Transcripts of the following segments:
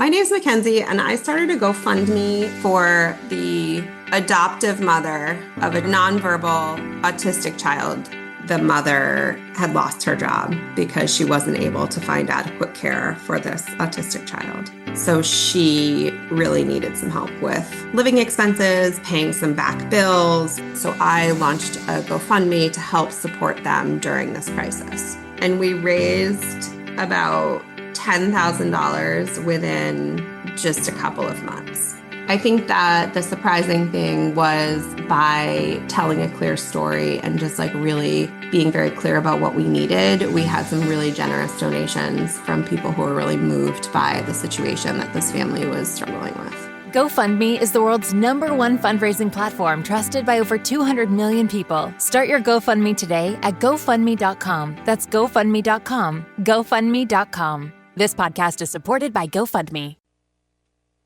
My name's Mackenzie, and I started a GoFundMe for the adoptive mother of a nonverbal autistic child. The mother had lost her job because she wasn't able to find adequate care for this autistic child. So she really needed some help with living expenses, paying some back bills. So I launched a GoFundMe to help support them during this crisis. And we raised about $10,000 within just a couple of months. I think that the surprising thing was by telling a clear story and just really being very clear about what we needed, we had some really generous donations from people who were really moved by the situation that this family was struggling with. GoFundMe is the world's #1 fundraising platform trusted by over 200 million people. Start your GoFundMe today at GoFundMe.com. That's GoFundMe.com. GoFundMe.com. This podcast is supported by GoFundMe.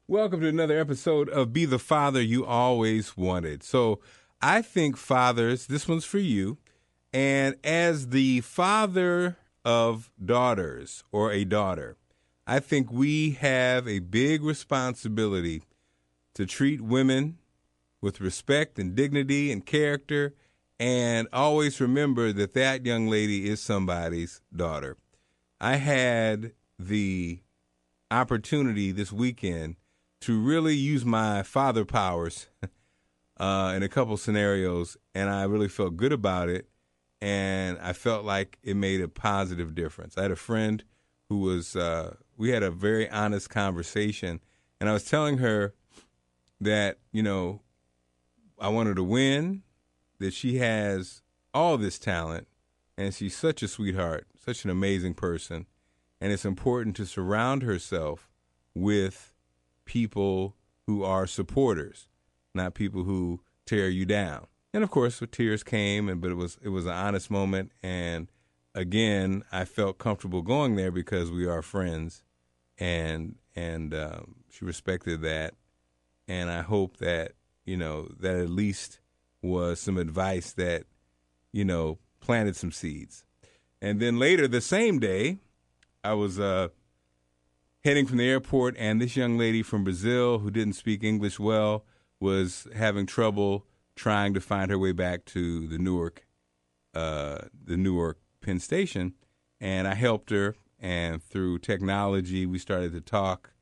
Welcome to another episode of Be the Father You Always Wanted. So I think fathers, this one's for you. And as the father of daughters or a daughter, I think we have a big responsibility to treat women with respect and dignity and character, and always remember that that young lady is somebody's daughter. I had the opportunity this weekend to really use my father powers in a couple scenarios, and I really felt good about it, and I felt like it made a positive difference. I had a friend who was, we had a very honest conversation, and I was telling her that, I want her to win, that she has all this talent, and she's such a sweetheart, such an amazing person, and it's important to surround herself with people who are supporters, not people who tear you down. And of course, the tears came, but it was an honest moment. And again, I felt comfortable going there because we are friends, and she respected that. And I hope that that at least was some advice that planted some seeds. And then later the same day, I was heading from the airport, and this young lady from Brazil who didn't speak English well was having trouble trying to find her way back to the Newark Penn Station, and I helped her. And through technology, we started to talk,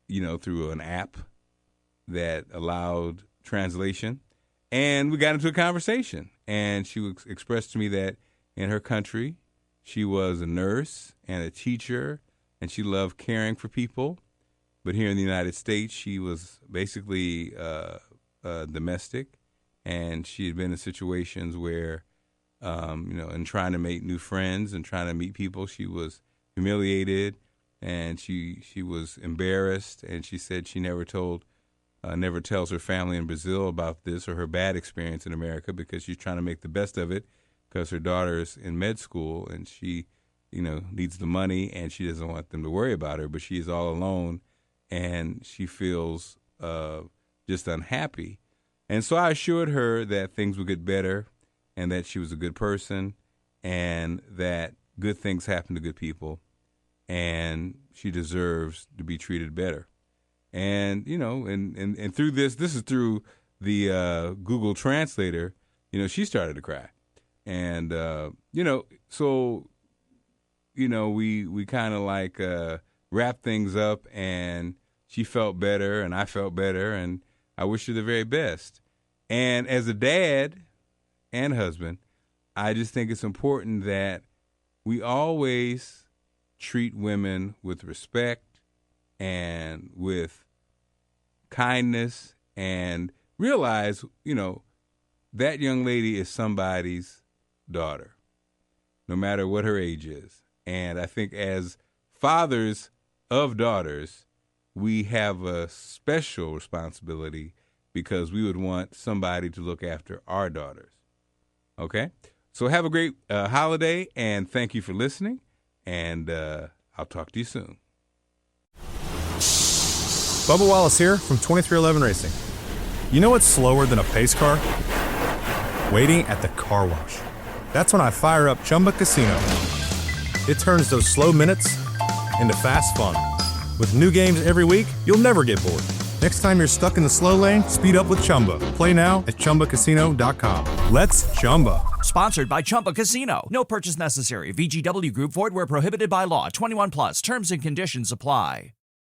through an app that allowed translation, and we got into a conversation. And she expressed to me that in her country, she was a nurse and a teacher, and she loved caring for people. But here in the United States, she was basically domestic, and she had been in situations where, in trying to make new friends and trying to meet people, she was humiliated, and she was embarrassed, and she said she never tells her family in Brazil about this or her bad experience in America because she's trying to make the best of it because her daughter's in med school, and she needs the money, and she doesn't want them to worry about her, but she is all alone, and she feels just unhappy. And so I assured her that things would get better, and that she was a good person, and that good things happen to good people, and she deserves to be treated better. And, and through this is through the Google Translator, she started to cry. And, so we kind of wrapped things up, and she felt better and I felt better, and I wish her the very best. And as a dad and husband, I just think it's important that we always treat women with respect and with kindness, and realize, that young lady is somebody's daughter, no matter what her age is. And I think as fathers of daughters, we have a special responsibility because we would want somebody to look after our daughters. Okay? So have a great holiday, and thank you for listening, and I'll talk to you soon. Bubba Wallace here from 2311 Racing. You know what's slower than a pace car? Waiting at the car wash. That's when I fire up Chumba Casino. It turns those slow minutes into fast fun. With new games every week, you'll never get bored. Next time you're stuck in the slow lane, speed up with Chumba. Play now at ChumbaCasino.com. Let's Chumba. Sponsored by Chumba Casino. No purchase necessary. VGW Group. Void where prohibited by law. 21 plus. Terms and conditions apply.